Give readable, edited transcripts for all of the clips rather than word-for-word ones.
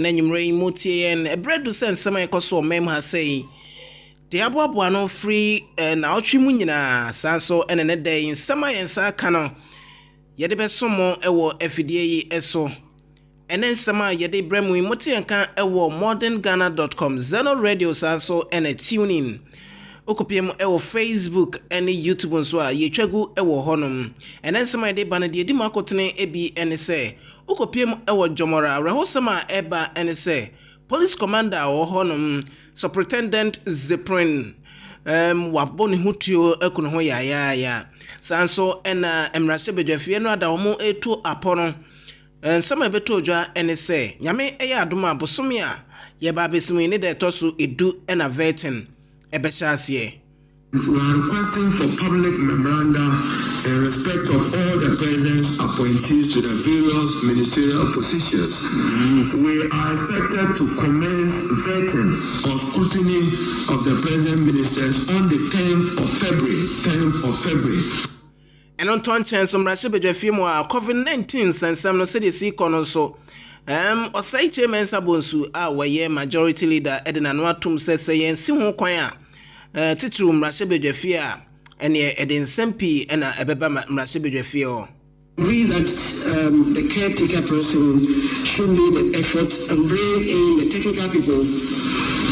na nyumre motien ebredu sense ma ekoso mem ha sei de aboabo no free na otwe mu nyina sanso ene ne dey nsema yensa ka no yede besomo ewo afidie yi eso ene nsema yede bremu motien kan ewo modernghana.com Zeno radio sanso ene tune in okopiem ewo Facebook ene YouTube nso a yetwagu ewo honom ene nsema yede bana de di makotene ebi ene se ukopiem ewo jomora rehosema eba ene se police commander o honum superintendent Zeprin waboni hutuo ekuno ho ya sanso ena emrase bedwafie no ada omo etu apono nsema beto odwa ene se nyame eya adoma bosome a ye ba besimi ne de toso edu ena vetin ebesiasie. We are requesting for public memoranda in respect of all the president's appointees to the various ministerial positions. We are expected to commence vetting or scrutiny of the present ministers on the 10th of February. And on 20th, some Russia bedwafie a COVID-19 sensam no se de si kono so. Osai chairman sabonsu a waye majority leader Edna Nwatum sese yen si ho kwan a titru mrase bedwafie a ene eden sempi ena ebeba mrase bedwafie o. We that the caretaker person should lead the effort and bring in the technical people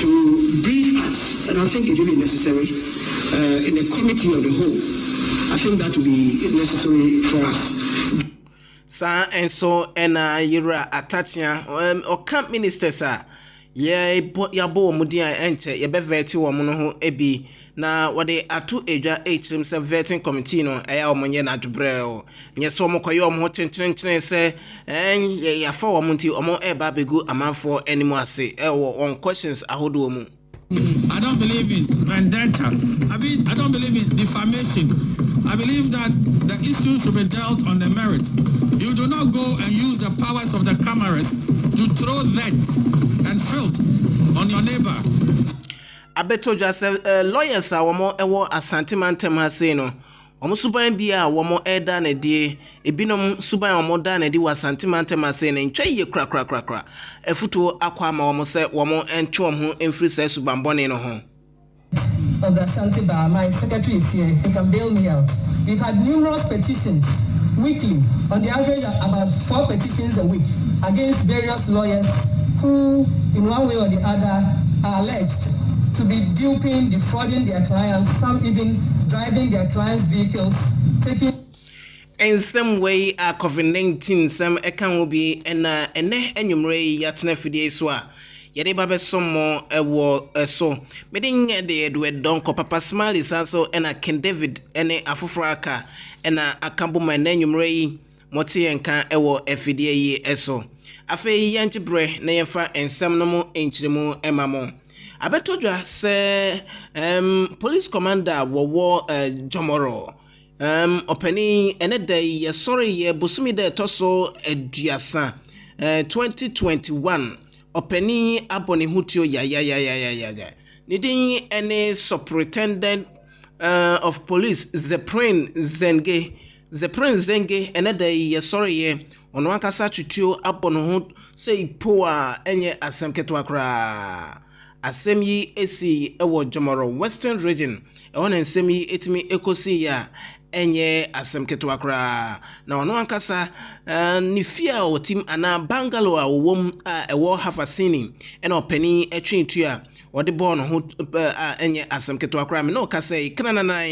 to brief us, and I think it will be necessary in the committee of the whole. I think that will be necessary for us. Sa enso ena yira atachia camp ministers a yabo mudia enche yebeveti wo no ho ebi na wade atu edwa echirim se vetting committee no eya omonye na adbrel nye so mokoye omo ho chenchenchen se ya fa wo munti omo eba begu amanfo animu ase on questions ahodo mu. I don't believe in vendetta. I don't believe in defamation. I believe that the issue should be dealt on the merit. You do not go and use the powers of the cameras to throw dirt and filth on your neighbor. Abeto just lawyers are womo ewo Asante Mantem ha sei no. Omo suban bia womo eda na die ebinom suban omo da na di Asante Mantem ha sei na ntwaye kra. Efuto akwa ma womo se womo entwe ho emfiri se suban bone no ho. Of the Asante Bar, my secretary is here. He can bail me out. We've had numerous petitions weekly, on the average about 4 petitions a week against various lawyers who, in one way or the other, are alleged to be duping, defrauding their clients, some even driving their clients' vehicles, taking. In some way, COVID-19 some account will be ene enyumre yatna fidie so a yede babe somo ewo so medin de edwe donko papa smile sanso ena Ken David ene afofraka ena akambo man enyumre yi moti enka ewo efidie yi eso afei yanchibre na yefa ensem no mo enchirimu emamo abetodwa se police commander wo Jomoro openi ene day ye sorry ye busumi de toso eduasa 2021 openi aboni hutio ya nidin ene superintendent of police Zeprin Zenge ene day ye sorry ye ono akasa twitio aboni hu sei po a enye asemketo akra asem yi esi ewo Jomoro Western region ewon ensem yi etimi ekosi ya enye asemketo akra na ono ankasa nifia otim ana Bangalore wom ewo Hafasini ena opani etwintu a wode ball no ho enye asemketo akra me no kasa ikana na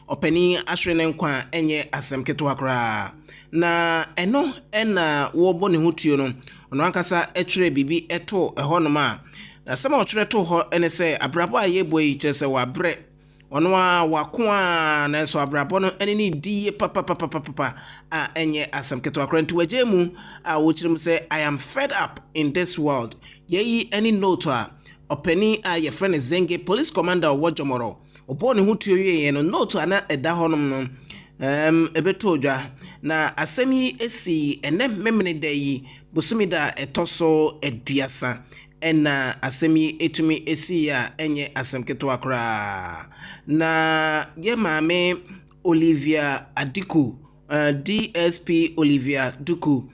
opani ahwere ne nkwa enye asemketo akra na eno ena wo boni hotuo no ono ankasa etwere bibi eto ehonoma na sama otwere to ho ene se abrabo ayebo yi chese wabre ono a wakoa na so abrabo no ene ni die papa a enye asemketo akra ntu wagemu a wochirim se I am fed up in this world yeyi any note a openi a ye friend Zenge police commander wo Jomoro obo ne hutuo ye no note ana eda honom no ebeto odwa na asemi esi ene memene dai busumi da etoso eduasa ena asemi etumi esi ya enye asemketo akra na ye maame Olivia Adiku DSP Olivia Duku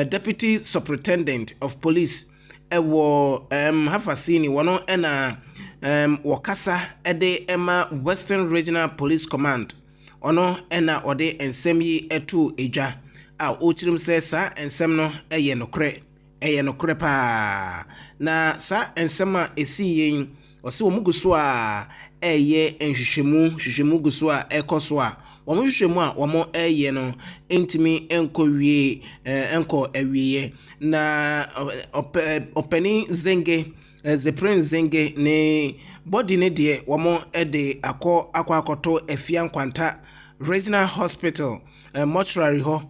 Deputy Superintendent of Police ewo Hafasini wono ena wakasa ede ema Western Regional Police Command ono ena ode ensem yi etu edwa a ochirim se sa ensem no eye nokre pa na sa ensem a esi yen osi wo muguso a eye nhwehwemu guso a ekoso a wo hwehwemu a wo eye no entimi enkowie enko awieye na openi zenge Zeprin Zenge ne body ne de wo ede akoto Efia Nkwanta Regional Hospital mortuary ho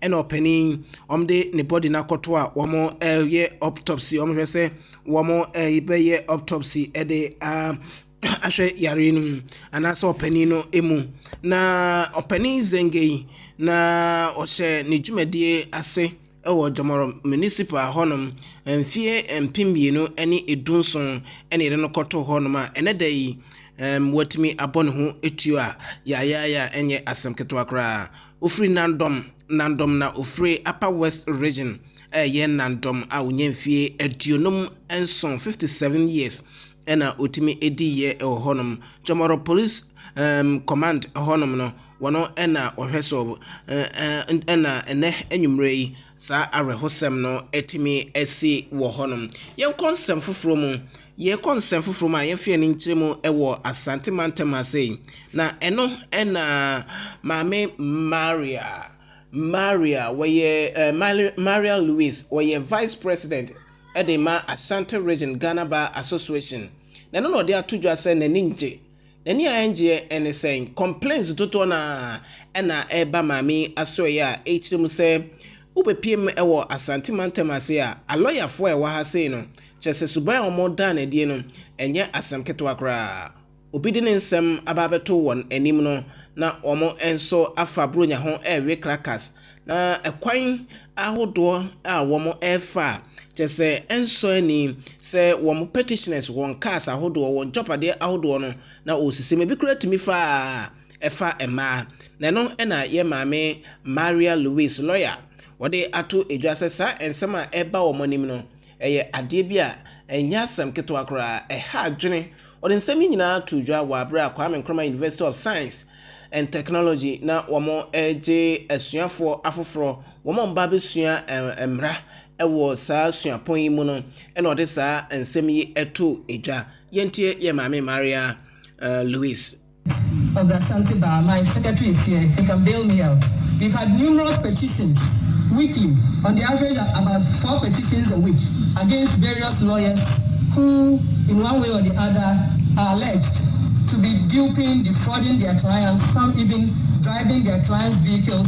ena openi omde ne body na koto a wo ye autopsy hwese wo ibeye autopsy ede ahwe yare no anaso openi no emu na openi Zenge na ohye ne dwumadie ase ewo Jomoro municipal honom mfie mpimbienu eni edunson eni de no koto honom a enedai watimi abon ho etuo a ya enye asemketo akra ofri nandom na ofri Upper West Region ye nandom a onye mfie aduonum enson 57 years ena otimi ediye honom Jomoro Police Command honom no wono ena ohweso ena ene enwumrei sa arehosem no etimi esi wo honom ye konsem foforo mu a ye fie ni nkyeremu ewo Asante Mantem asei na eno ena Mame Maria weye Maria Louise weye Vice President edema Asante Region Ghana Bar Association na no de atudwa se na ninje nani anje ene sen complaints toto na ena eba mami asoye a echirim se ubepiem ewo Asante Mantem ase a lawyer fo ewa ha sei no chese suban omoda na die no enye asem keto akra obidi ne nsem ababeto won anim no na omo enso afa bronya ho ewe crackers na ekwan ahodo a womo efa chese enso ani se womo petitioners won cars ahodo won jopade ahodo no na osiseme bi kura timi fa efa ema na no ena ye mame Maria Louise lawyer wode ato edwa sesa ensema eba womonim no eye ade bia enya asem keto akra ha adwene wode nsem nyina to dwa wa abra Kwame Nkrumah University of Science and Technology na womo eje asuafo afoforo womo mba besua emra ewo sa suapon yi mu no ena ode sa ensem yi eto edwa yentie ye mame Maria Louise of the Asante Bar. My secretary is here. He can bail me out. We've had numerous petitions weekly, on the average about 4 petitions a week, against various lawyers who, in one way or the other, are alleged to be duping, defrauding their clients, some even driving their clients' vehicles,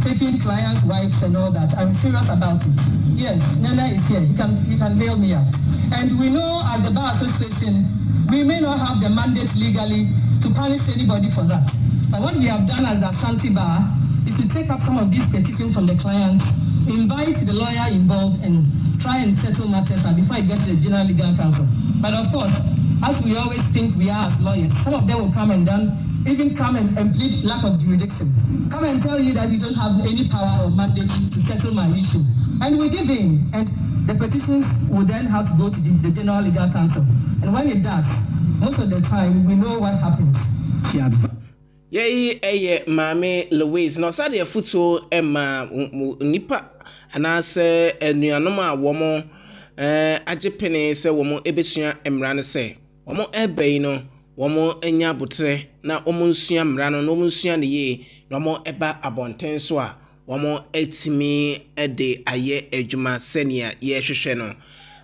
taking clients' wives and all that. I'm serious about it. Yes, Nana is here. He can bail me out. And we know at the Bar Association, we may not have the mandate legally to punish anybody for that. But what we have done as the Asante Bar is to take up some of these petitions from the clients, invite the lawyer involved and try and settle matters before it gets to the General Legal Council. But of course, as we always think we are as lawyers, some of them will come and come and plead lack of jurisdiction. Come and tell you that you don't have any power or mandate to settle my issue. And we give in, and the petitions will then have to go to the General Legal Council. And when it does, most of the time, we know what happens. Yeye Mame Louise no sade afuto ema nipa anase enuanom a womo agepene se womo ebesua emra ne se womo ebei no womo enya botre na womo nsua mra no womo nsua ne ye na womo eba abonten so a womo etimi ede aye adwuma senia ye hwehwe no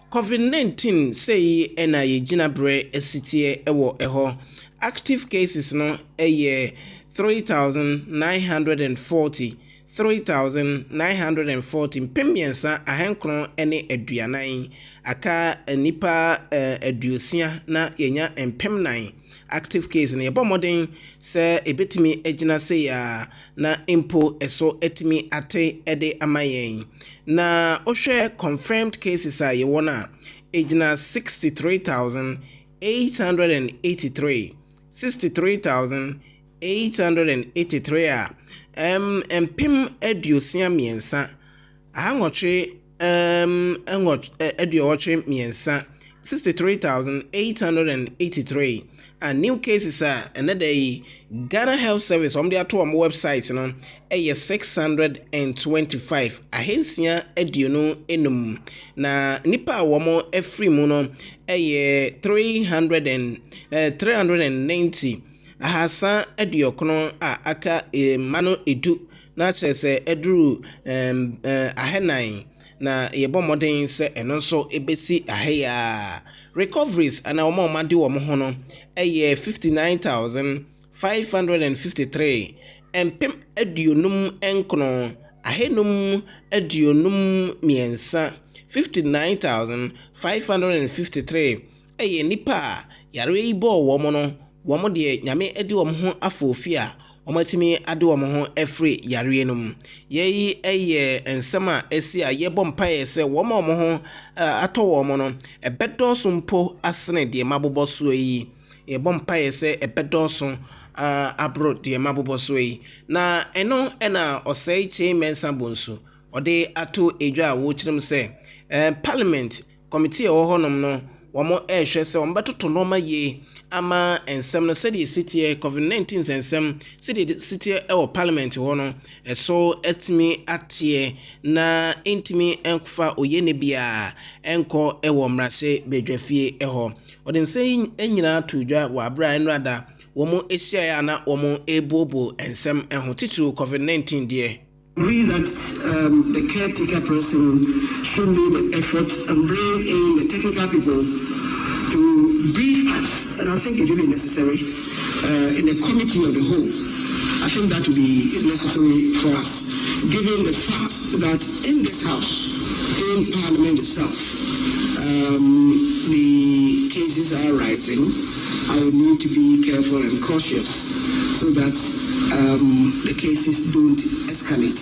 COVID-19 say ena ye gina bre esitie ewo eho active cases no 3,940 mpembiensa ahenkron ene aduanan aka nipa aduosia na yenya mpemnan active case na yebomoden se ebetimi agina se ya na impo eso etimi ate ede amayen na ohwe confirmed cases a yewona agina 63,883 a mpem aduosia miensa ahangotwe Eduoche miensa 63,883 and new cases are another Ghana Health Service on their to website no 625 ahensia eduonu enum na nipa womo every mu no 390 ahasa eduokono a aka mano edu na kyerese eduru ahenan na yebo modern se eno so ebesi aheya recoveries ana omo made wo ho no 59,553 empem aduonum enkono ahenum aduonum miensa 59,553 nipa yare ibo wo mo no wo mo de nyame edi wo ho afofia omatimi ade wo ho every yare enum yeyi ensema esi a yebo mpaye se wo mo ho ato wo mo no ebedoso mpo asene de mabobo so yi yebo mpaye se ebedoso abro de mabobo so yi na eno na osei che mensa bonsu ode ato edwa wo chirim se parliament committee wo honom no wo mo ehwe se wo betoto no ma ye ama ensem no said city COVID-19 ensem said city parliament ho no so etimi atie na intimi enkofa oyene bia enko ewo mrase bedwafie ho odem say enyina todwa wa bra enrada wo mo esia ya na wo mo ebobo ensem ho titru COVID-19 de agree that the caretaker person should do the effort and bring in the technical people to brief us, and I think it will be necessary in the committee of the whole. I think that will be necessary for us, given the fact that in this house, in Parliament itself, the cases are rising. I will need to be careful and cautious so that the cases don't escalate.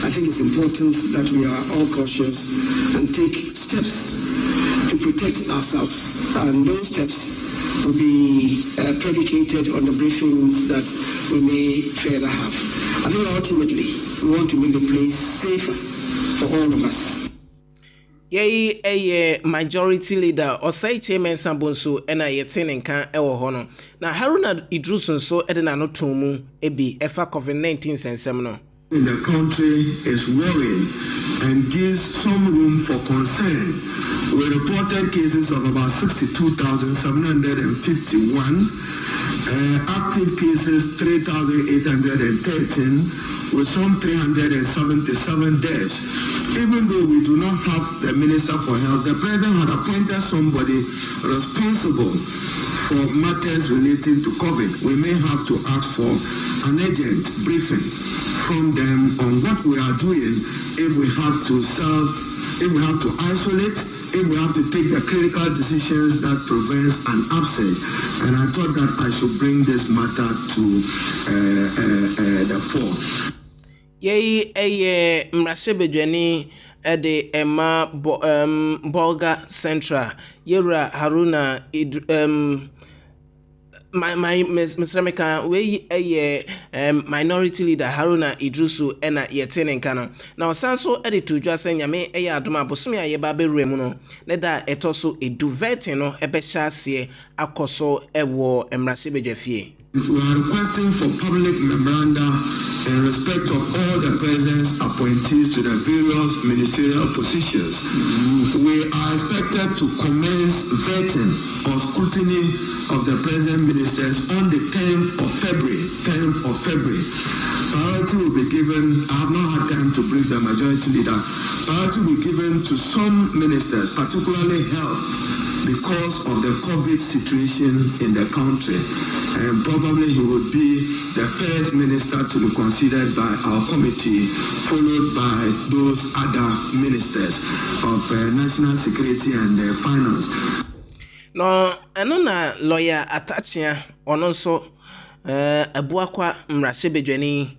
I think it's important that we are all cautious and take steps to protect ourselves, and those steps will be predicated on the briefings that we may further have. I think ultimately we want to make the place safer for all of us. Yei a majority leader or say chairman Sambonso ena yetene nkan ewo ho no na Haruna Idrusu so edena no tomu ebi efa COVID-19 sensem no in the country is worrying and gives some room for concern. We reported cases of about 62,751, active cases 3,813, with some 377 deaths. Even though we do not have the Minister for Health, the President had appointed somebody responsible for matters relating to COVID. We may have to ask for an urgent briefing from them on what we are doing if we have to isolate, if we have to take the critical decisions that prevents an upsurge. And I thought that I should bring this matter to the fore. Yei mrasebedwani ede ema Bolga Central Yera Haruna my Mr. Meka we minority leader Haruna Idrusu ena yetene nkano na osanso ede todwa nyame adoma bosome ayeba beremu no leda etoso eduvete no ebehya ase akoso ewo emrasebedwafie. We are requesting for public memoranda in respect of all the President's appointees to the various ministerial positions. We are expected to commence vetting or scrutiny of the President ministers on the 10th of February. Priority will be given, I have not had time to brief the majority leader, priority will be given to some ministers, particularly health, because of the COVID situation in the country. And probably he would be the first minister to be considered by our committee, followed by those other ministers of national security and finance. No, anona lawyer Atachia ononso Abuakwa Mrasebedwani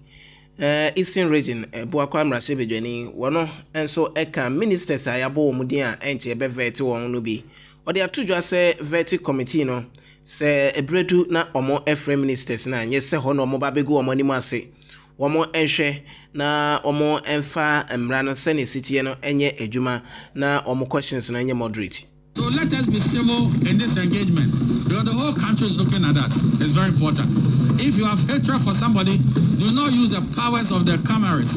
Eastern Region Abuakwa Mrasebedwani wono enso eka ministers ayabo omudia enche ebevete won no bi ode atudwa se veti committee no se ebredu na omo efre ministers na nye se ho no omo babegu omo nimu ase wɔn nhwɛ na wɔn mfa mmara no sɛ ne sitie no enye adwuma na wɔn questions no enye moderate. So let us be civil in this engagement. Because the whole country is looking at us. It's very important. If you have hatred for somebody, do not use the powers of the cameras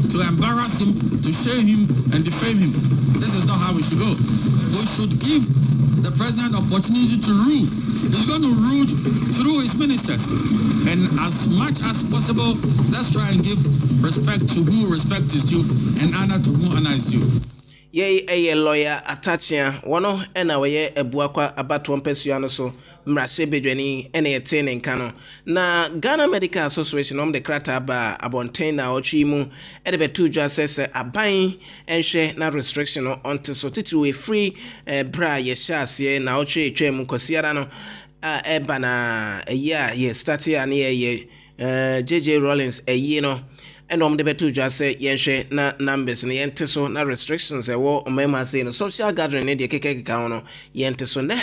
to embarrass him, to shame him, and defame him. This is not how we should go. We should give the president opportunity to rule. He's going to rule through his ministers. And as much as possible, let's try and give respect to who respect is due and honor to who honor is due. Ye lawyer Atachia, one and away a buakwa about one person so Mrase Bedweni and a ten in Kano. Na Ghana Medical Association the Krata ba abontain na ochimu edebe tuja says a buying and share na restriction on to so titu free bra ye shas na ochi chemu kosiarano ebana a year ye started an ye JJ Rollins a year no. And the betu just say yenche na numbers ni yente so na restrictions e wo omema say no social gathering ne de keke ka no yente so ne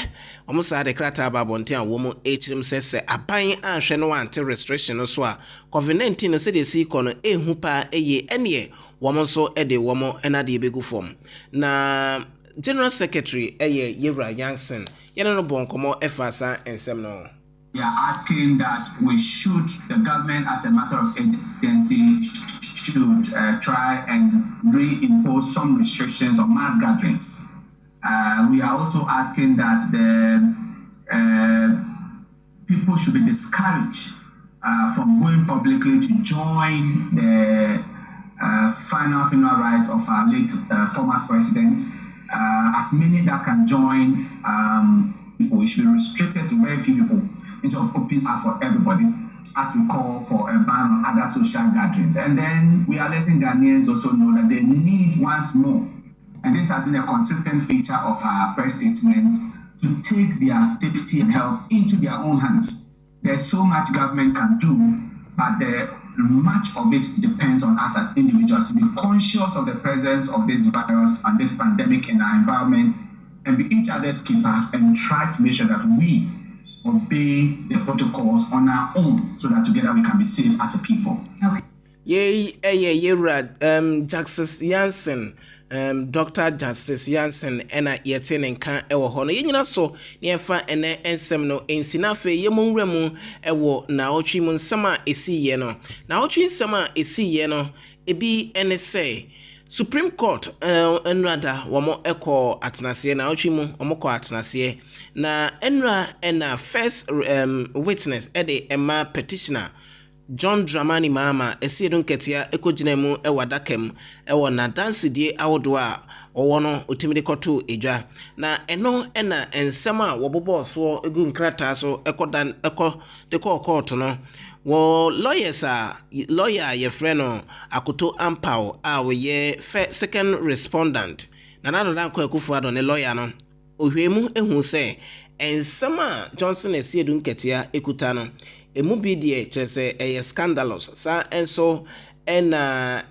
omo sa de krata ba bonte a wo mo echirim sese aban anhwe no ante restriction no so a COVID-19 no se de si ko no ehu pa eye ene wo mo so e de wo mo na de begu form na General Secretary eye Yewra Youngson yene no bon komo efasa ensem no. We are asking that the government as a matter of agency should try and reimpose some restrictions on mass gatherings. We are also asking that the people should be discouraged from going publicly to join the final funeral rites of our late former president. As many that can join, people should be restricted to very few people. Instead of opening up for everybody, as we call for a ban on other social gatherings. And then we are letting Ghanaians also know that they need once more, and this has been a consistent feature of our press statement, to take their safety and health into their own hands. There's so much government can do, but much of it depends on us as individuals to be conscious of the presence of this virus and this pandemic in our environment and be each other's keeper and try to make sure that we obey the protocols on our own so that together we can be safe as a people. Okay. Justice Jansen, Dr. Justice Jansen, ena yeten enka ewo hono. Yenyina so nefa ene ensem no ensinafe yemonwremu ewo na ochi mu nsema esiye no. Na ochi nsema esiye no ebi ene say Supreme Court enrada wamo eko atenase na ochi mu omoko atenase na enra ena first witness ede emma petitioner John Dramani Mahama esiedun ketia ekojinemu ewadakam ewo na dansidie awodo a owo no otimide koto edwa na eno ena ensema wobobo so egu nkrata so ekodan eko de court no wo lawyers lawyer ye freno Akoto Ampao a we ye second respondent na nado dan ko ekufu ado ne lawyer no ohwemu ehu se ensema Johnson esiedun ketia ekuta no emu bi de kyerese scandalous sa enso ena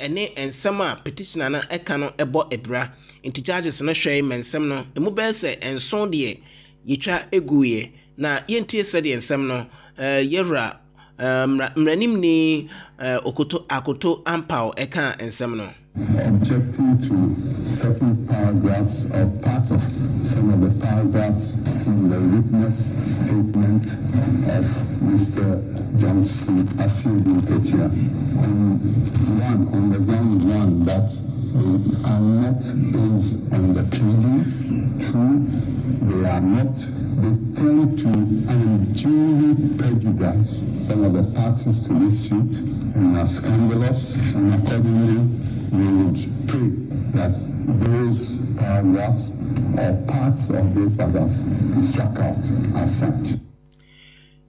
ene ensema petitioner na eka no ebo ebra inti charges no hwe mensem no emu be se enso de yitwa eguye na yentie se de ensem no Yewra mranim ni Akoto Ampao eka ensem no objecting to certain paragraphs or parts of some of the paragraphs in the witness statement of Mr. Johnson Asiedun Ketia. On the ground one, that they are not based on the pleadings, true, they are not, they tend to unduly prejudice some of the parties to this suit and are scandalous, and accordingly we would pray that those paragraphs or parts of those paragraphs be struck out as such.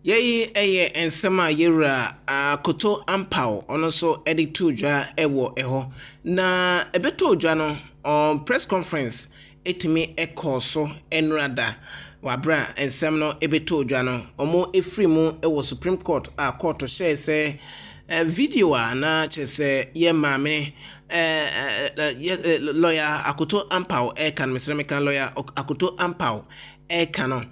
Eye ensema Yewra Akoto Ampao ono so editu dwa ewo eho na ebeto dwa no on press conference etimi ekọ so enrada wabra ensem no ebeto dwa no omo efrimu ewo Supreme Court a court share say video na chese ye maame lawyer Akoto Ampao can Mr. Mekan lawyer Akoto Ampao no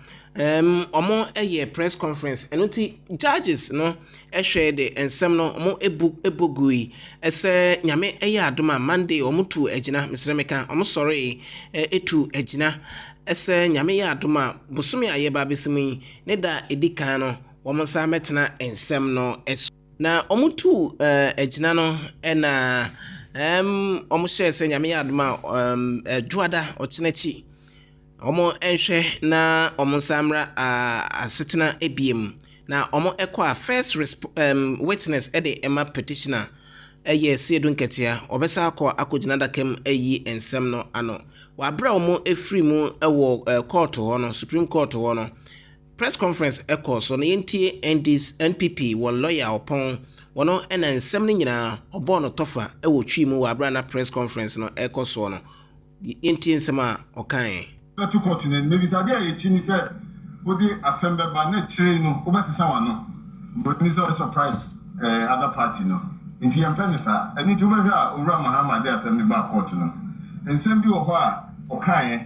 omo press conference enuti judges no share the ensem no omo ebogui ese nyame adoma Monday omo tu ejina Mr. Mekan omo sorry etu ejina ese nyame adoma bosumi ayeba besimi ne da edikan no omo sa metena ensem no na omo tu ejina no na omo share se nyame adoma duada ochenachi omo enhwe na omo samra asetena ebiem na omo ekwa first witness the emma petitioner siedu nketia obesa akogina dakem ensem no ano wabra omo efri mu ewo court ho no Supreme Court ho no press conference so na yentie NPP one lawyer opon wono ena ensem no nyina obo no tofa ewo twi mu wabra na press conference no so no yentie ensem a okan to continent maybe sabi a chini say odi assemble ba na chire no obesisa wano but ni so surprise other party no nti yampenisa eni to be a owura Mahama dey assembly ba court no ensem bi wo ho a okan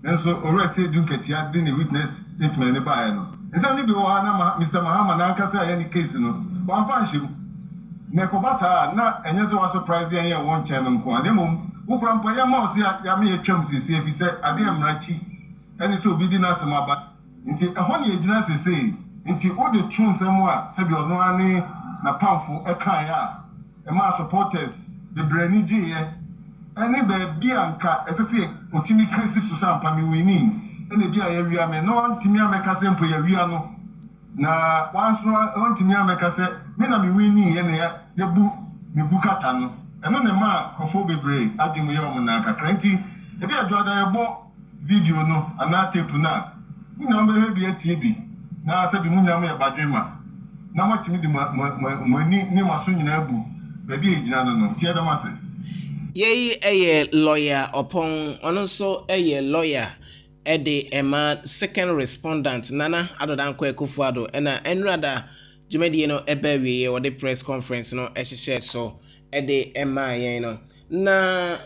nenso owura say dunketia dey ni witness statement ni ba no ensem ni bi wo na Mr. Mahama na nkasa ya ni case no wan fa nhim ne ko basa na enye so surprise yan ya won chen no nko ademom Ukrampo ya mouse ya me etwam sisi efi se ade amrachi eni so obi di na asem aba nti ehon ye gina sisi nti o de tun nsem a se bi ono ani na pamfo ekan ya e ma supporters the brani ji ye eni be bi anka efese otimi krisi so sampa mi wini eni bi ya wia me no antimi ameka se mpo ya wia no na wanso antimi ameka se me na mi wini ye ne ya bu mi bukata no eno ne ma kofo bebre adwemu ye omo na kakranti ebi adwada ebo video no ana tape na nyina mbe bi atibi na se bi munyam ye badwema na matimi di ni maso nyina abu bebi ejina no tie da mase ye lawyer opon ono so lawyer ede ema second respondent nana adodanko ekufuado ena enrada jumedi no ebewie ye wode press conference no ehye so ede ema yen no na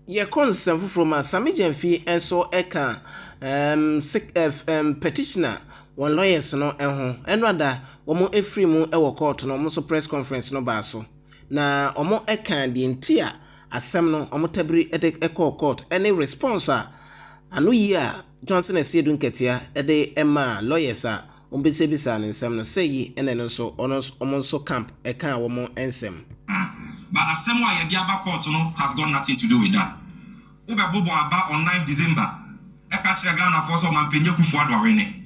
ye consent from Sami Jemfi enso eka petitioner one lawyers no enho enrada omo efri mu ewo court no omo so press conference no ba so na omo eka di ntia asem no omo tabiri ede court any response anu yi a Johnson Esiedu nketia ede ema lawyers a ombese bisa nsem no seyi ene no so omo so camp eka womo ensem. But assembly ya Diaba court no has got nothing to do with that. Ube bobo aba on 9 December. Eka Ghana for so mampenye Kufuado arene.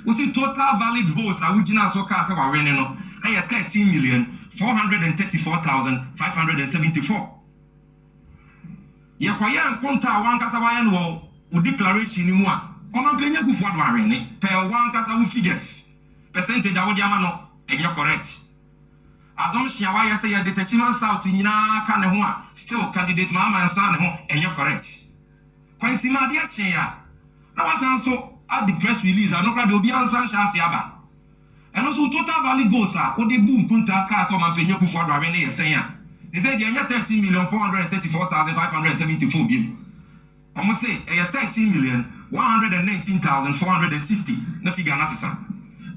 We see total valid votes awujina so ka se warene no. Aya 13,434,574. Ye kwa ya nkonta wanka sabayan wo u declaration ni mu a. Mampenye Kufuado arene. Per wanka sa figures. Percentage awudi ama no enye correct. Assumption why you say the Techiman South nyina ka ne ho a still candidate Mahama Nsa ne ho enye correct. Kwansi ma dia chen ya. Na wasan so at the press release anokra de obi ansan chance aba. And also total valid votes a wo de boom kunta ka so mampenye Kufuado awe ne yesen ya. They say dey 13,434,574 bim. Omo say 13,119,460 na figure na sesa.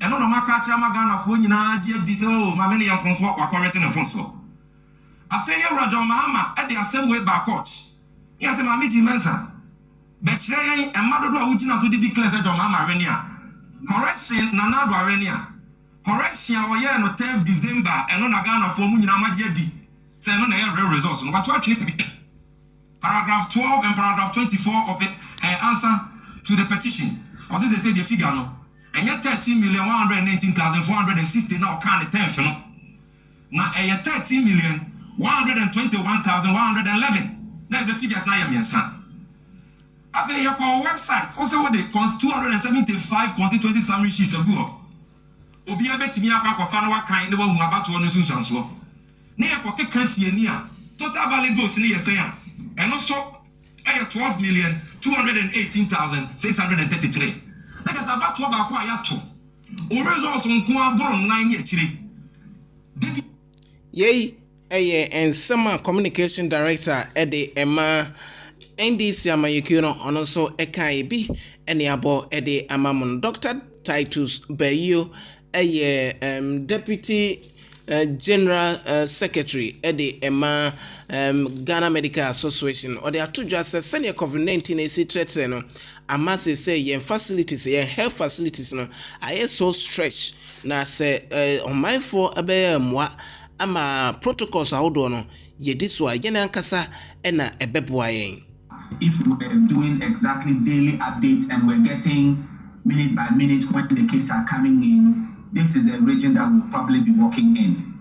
Eno no makacha magana fo nyina gie dise o ma me ne yamfon so akwarete ne fon so afeye Rajon Mahama e de asem we back court ya se ma meji mensa be kire yen emadodo a wugina so de declare se Rajon Mahama arene a correction na na do arene a correction o ye no 10 December eno na Ghana fo mu nyina magie di se eno na ye real results no what paragraph 12 and paragraph 24 of the answer to the petition or they say the figure no and yet 13,119,460 now can the 10th no. Now 13,121,111. That's the figures now your son. I think your website also the 275 constituency summary sheets of go. Obi abeti mi akwa fa no wakan ne wahu abato no sunsanso. Na ye koke kantie ni a total valid votes ni ye say a. And also 12,218,633. Like at about what about Yato? Or results on Kuabron 9 years. Yea, and summer communication director Eddie Emma NDC Amayuki no ono so ekai bi ene abo Eddie Amamon Dr. Titus Bayo deputy general secretary Eddie Emma Ghana Medical Association or they are to just senior COVID-19 AC threat no amase say yen facilities yen health facilities no are so stretched na say on my for abe mwa ama protocols ahodo no yedi so yen ankasa na ebeboa yen. If we're doing exactly daily updates and we're getting minute by minute when the cases are coming in, this is a region that we'll probably be working in.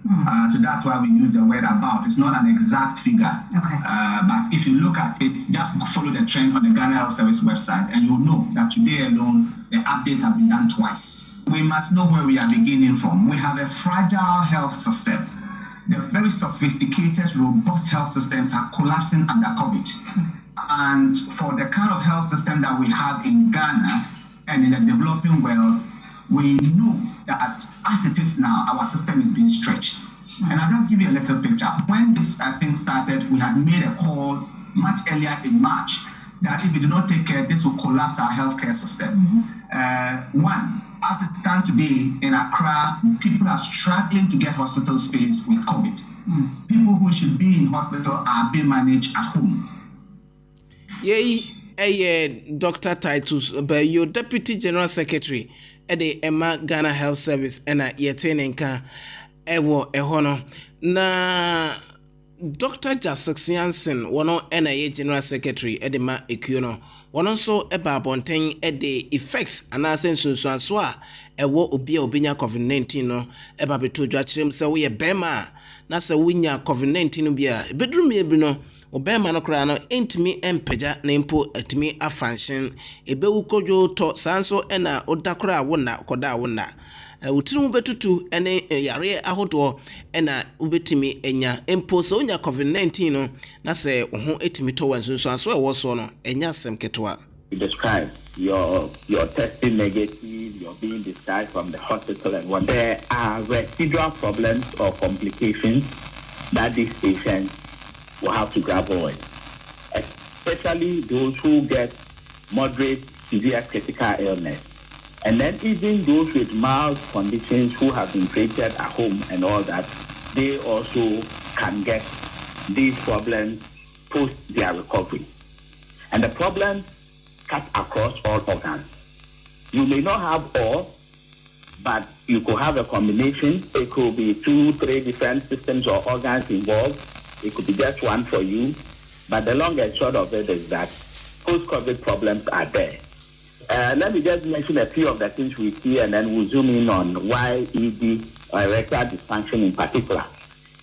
So that's why we use the word about. It's not an exact figure. Okay. But if you look at it, just follow the trend on the Ghana Health Service website and you'll know that today alone, the updates have been done twice. We must know where we are beginning from. We have a fragile health system. The very sophisticated, robust health systems are collapsing under COVID. And for the kind of health system that we have in Ghana and in the developing world, we know that as it is now, our system is being stretched. And I'll just give you a little picture. When this thing started, we had made a call much earlier in March that if we do not take care, this will collapse our healthcare system. One, as it stands today in Accra, people are struggling to get hospital space with COVID. People who should be in hospital are being managed at home. Dr. Titus Bayo, Deputy General Secretary at the Emma Ghana Health Service, and yetenenka ewo ehono na Dr. Jasix Jansen, one NIA General Secretary at the Ma Ekuno, one also eba bonten at the effects and asensun so ewo obi obinya COVID-19 no eba beto dwachirem se we bema na se winya COVID-19 bia bedrum ebi no obema no kra no entimi empeja na impo atimi afanction ebewu kodwo to sanso ena odakora wona koda wona utiri betutu ene yare ahodo ena ubetimi enya empo so nya COVID-19 no na se ho etimi to wansunso anso ewo so no enya asem ketwa. You describe you're testing negative, you're being discharged from the hospital, and when there are residual problems or complications that these patients will have to grapple with, especially those who get moderate, severe critical illness. And then even those with mild conditions who have been treated at home and all that, they also can get these problems post their recovery. And the problems cut across all organs. You may not have all, but you could have a combination. It could be 2, 3 different systems or organs involved. It could be just one for you. But the long and short of it is that post-COVID problems are there. Let me just mention a few of the things we see, and then we'll zoom in on why ED or erectile dysfunction in particular.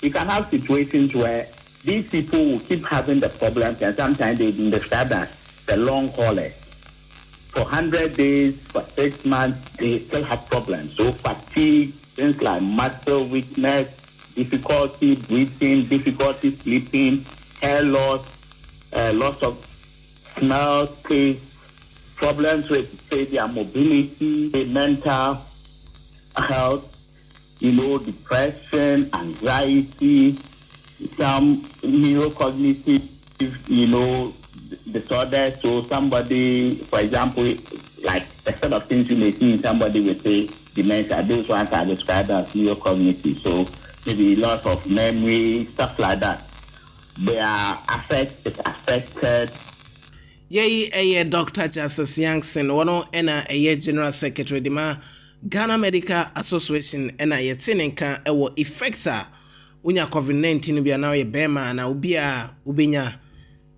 You can have situations where these people will keep having the problems, and sometimes they've been described as the long haulers. For 100 days, for 6 months, they still have problems. So fatigue, things like muscle weakness, difficulty breathing, difficulty sleeping, hair loss, loss of smell, taste, problems with, say, their mobility, mental health, depression, anxiety, some neurocognitive, disorders. So somebody, for example, like the sort of things you may see in somebody with, say, dementia, those ones are described as neurocognitive. So maybe loss of memory, stuff like that. They are affected. Dr. Jasix Jansen, one and General Secretary de Ghana Medical Association, and yetenenka ewo effects unya COVID-19 bia na ye bema na ubia ubinya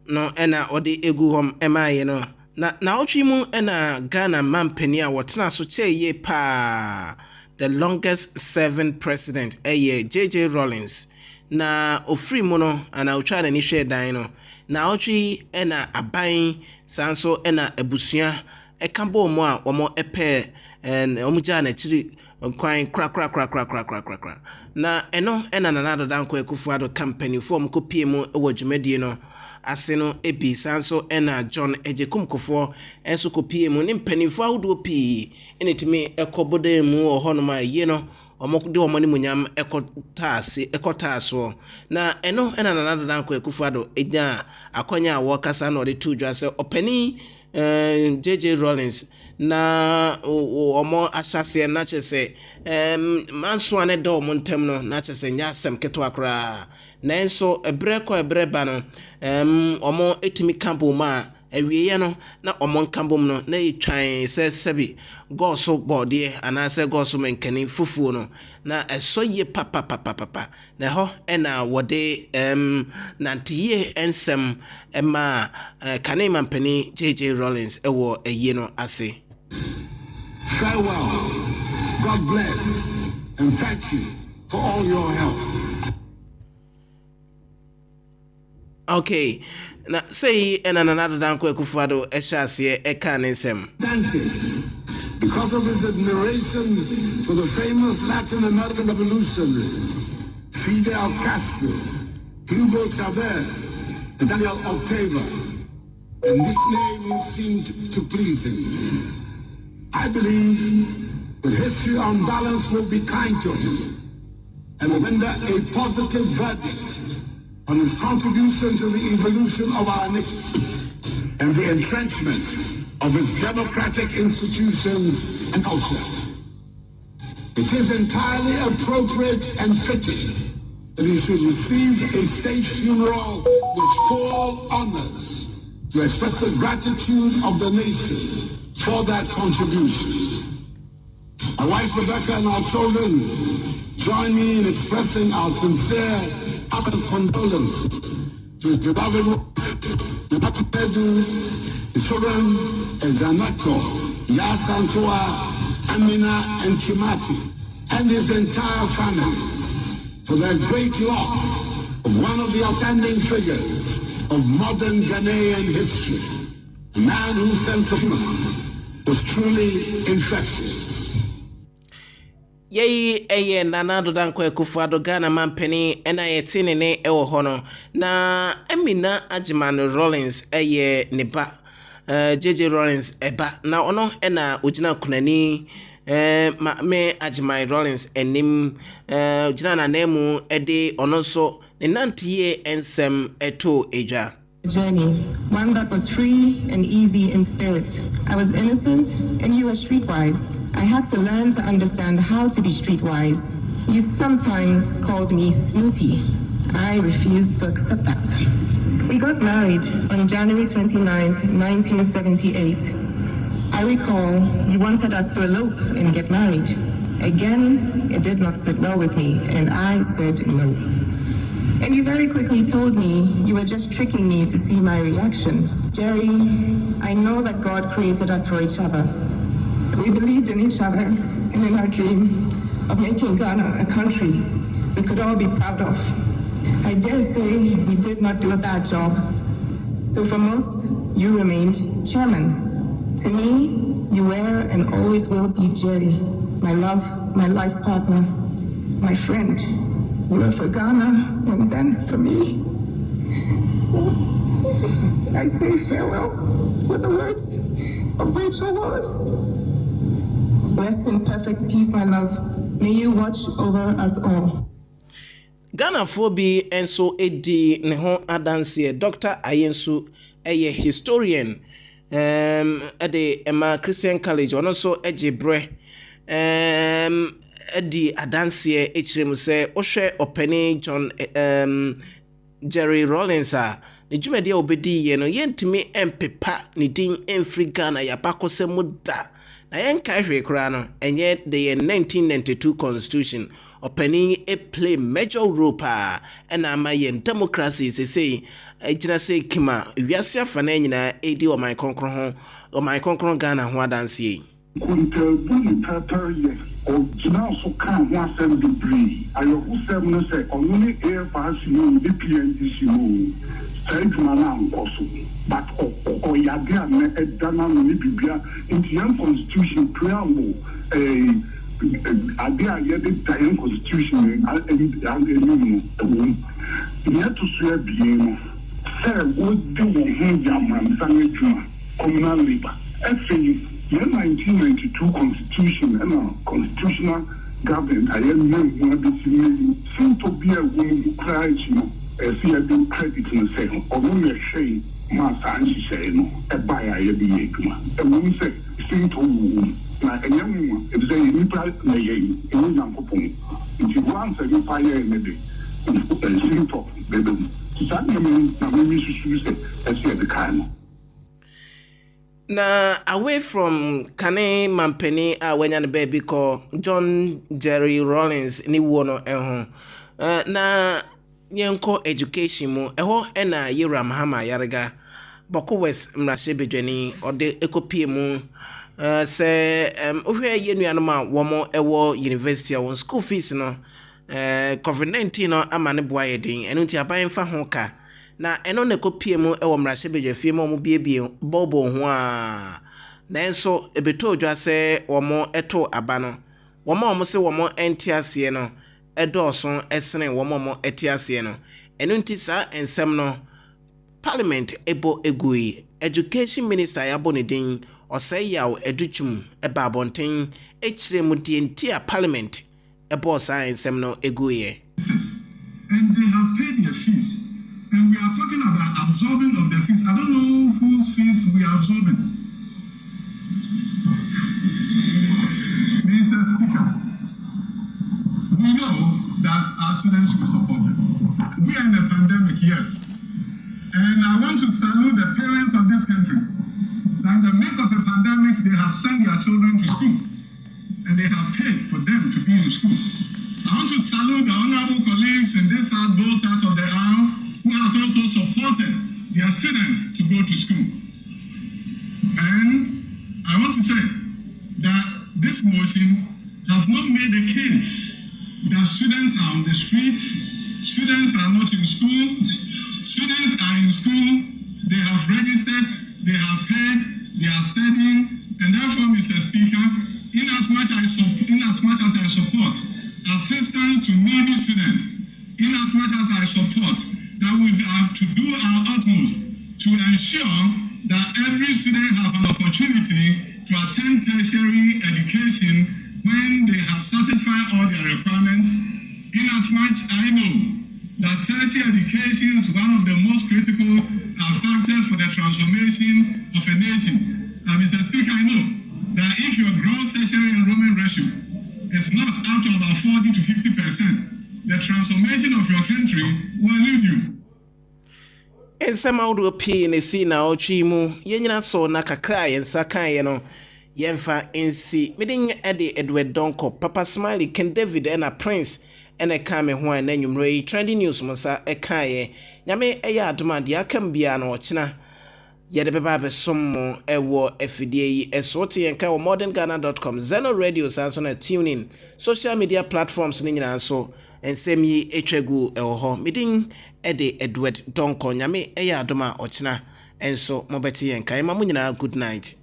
no ena odi egu hom emaye no na otwimu ena Ghana mampani a wotena so cheye pa the longest serving president JJ Rawlings na ofri mu no ana otwa na ni hwe dan no na otwi ena aban sanso ena abusua ekabo mu a omo epe omugya na chiri kwan kra na eno ena na nado dan ko ekufuado company form ko pie mu ewo dwumadie no ase no ebi sanso ena John Ejekum kofo enso ko pie mu ne mpanifo ahodo pi enetimi ekoboda mu ohonoma ye no omokde omani munyam ekota so na eno ena nanado danko Akufo-Addo enya akonya wo kasa na ode tudwa se opani JJ Rawlings na omo asase na chese manso ane do omo ntem no na chese nya asem keto akra na enso ebre ba no omo etimi kampo ma awiye no na omo nkambom no na yitwan se sebi goso bode ana se goso menkani fufuo no na esoye papa na ho ena wode nantiye ensem ema kanema mpani JJ Rawlings ewo eyi no ase. Farewell, God bless, and thank you for all your help. Okay, now say and another danko Akufo-Addo eshase ekanisem. Thank you. Because of his admiration for the famous Latin American revolutionaries, Fidel Castro, Hugo Chavez, and Daniel Ortega, the nickname seemed to please him. I believe that history on balance will be kind to him and will render a positive verdict on his contribution to the evolution of our nation and the entrenchment of its democratic institutions and culture. It is entirely appropriate and fitting that he should receive a state funeral with full honors to express the gratitude of the nation for that contribution. My wife Rebecca and our children join me in expressing our sincere condolences to his beloved Nakupedu, his children Ezanato, Yasantua, Amina, and Kimati, and his entire family for their great loss of one of the outstanding figures of modern Ghanaian history, a man whose sense of humor was truly infectious. Yei eye nanado danko Akufo-Addo Ghana mampeni ena yetini ne ewo hono na Amina Agyeman Rawlings eye neba JJ Rawlings eba na ono ena ojina kunani me Agyeman Rawlings enim ojina na nemu ede ono so ne nantiye ensem eto eja. Journey, one that was free and easy in spirit. I was innocent and you were streetwise. I had to learn to understand how to be streetwise. You sometimes called me snooty. I refused to accept that. We got married on January 29th, 1978. I recall you wanted us to elope and get married. Again, it did not sit well with me, and I said no. And you very quickly told me you were just tricking me to see my reaction. Jerry, I know that God created us for each other. We believed in each other and in our dream of making Ghana a country we could all be proud of. I dare say we did not do a bad job. So for most, you remained chairman. To me, you were and always will be Jerry, my love, my life partner, my friend. You were for Ghana and then for me. So I say farewell with the words of Rachel Wallace. Rest in perfect peace, my love. May you watch over us all. Ghana Phobi enso edi ne ho adanse Dr. Ayensu eye historian ede Emma Christian College ono so ejebre edi adanse echiremu se ohwe openi John Jerry Rawlings a ne dwumade obedi ye no yentimi empepa ne din emfri Ghana yabakose muda na yenka hwe kura no enye the 1992 constitution openi a play major role pa ena amayen democracy say ejina say kima wiase afa na nyina edi o my konkron Ghana ho adanse Kuntabuni tataye o jina so kan ho asem degree ayo husem no say only air pass no the PNDC no straight mana nkoso but o yade na edana no ni bibia Indian constitution preamble ade ayede Indian constitution and yet to swear bien say wo de wo hinja man sanetuma communal labor in 1992 constitution and constitutional government, I am young, one of the seem to be a woman cries, see a big credit in the same, or when you're saying, Master, and she said, a buyer, a woman said, seem to womb. Now, a young woman, if they need to lay in young couple, if you want to fire in a day, and seem to baby. Na away from Kane Mampeni when yan baby call John Jerry Rollins ni wono na yenko education mu eho na Yera Mahama Yarega Boko West mrashe bedwani ode ekopie mu se ohwe yenuanom a womo ewo university won school fees no COVID-19 no amane boaye din enu ti aban fa ho ka na eno ne kopie mu ewo mrashe bedwafie mu biebie bobo ho a na enso ebeto odwa se womo eto abano womo se womo entiase no edoson esene womo etiase no enu nti sa ensem no Parliament ebo egui Education Minister yabo ne din osai yaw educhum eba bonten echire mu die ntia Parliament ebo sa ensem no eguye. And they have paid their fees. And we are talking about absorbing of the fees. I don't know whose fees we are absorbing. Mr. Speaker, we know that our students will support it. We are in a pandemic, yes. And I want to salute the parents of this country. That in the midst of the pandemic, they have sent their children to school. And they have paid for them to be in school. I want to salute the honorable colleagues in this side, both sides of the aisle, who have also supported their students to go to school. And I want to say that this motion has not made the case that students are on the streets, students are not in school, students are in school, they have registered, they have paid, they are studying, and therefore, Mr. Speaker, in as much as I support assistance to needy students, in as much as I support that we have to do our utmost to ensure that every student has an opportunity to attend tertiary education when they have satisfied all their requirements. In as much I know that tertiary education is one of the most critical factors for the transformation of a nation. And Mr. Speaker, I know that if your gross tertiary enrollment ratio is not up to about 40 to 50%, the transformation of your country will elude you. Ensema udo pi ne si na otwi mu yenyina so na kakra yensa kan ye no yemfa ensi midin ede Edward Donko Papa Smiley Ken David and Prince ene ka me ho an anwumre trending news musa e kan ye nyame eya adoma de akam bia na ochina yede beba besom ewo afidie yi esote yenka wo modernghana.com Zeno Radio sanso na tune in social media platforms ni nyina so ensem yi etwagu ewo ho midin ede Edward Donko nyame eya adoma ochina enso mobeti yenka ema mu nyina good night.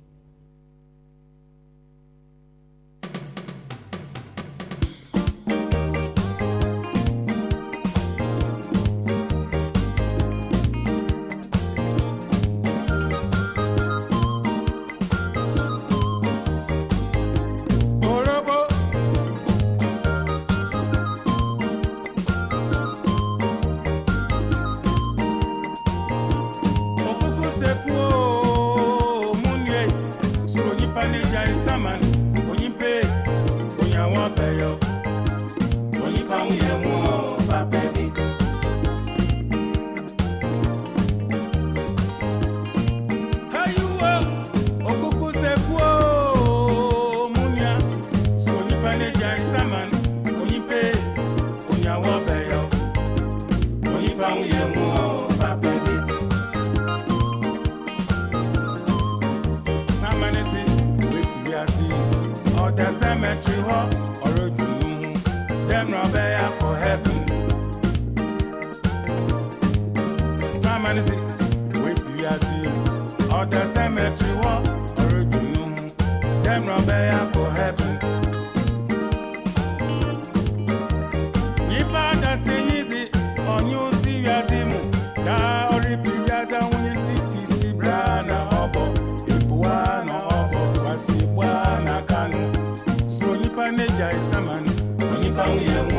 Jai Saman Bang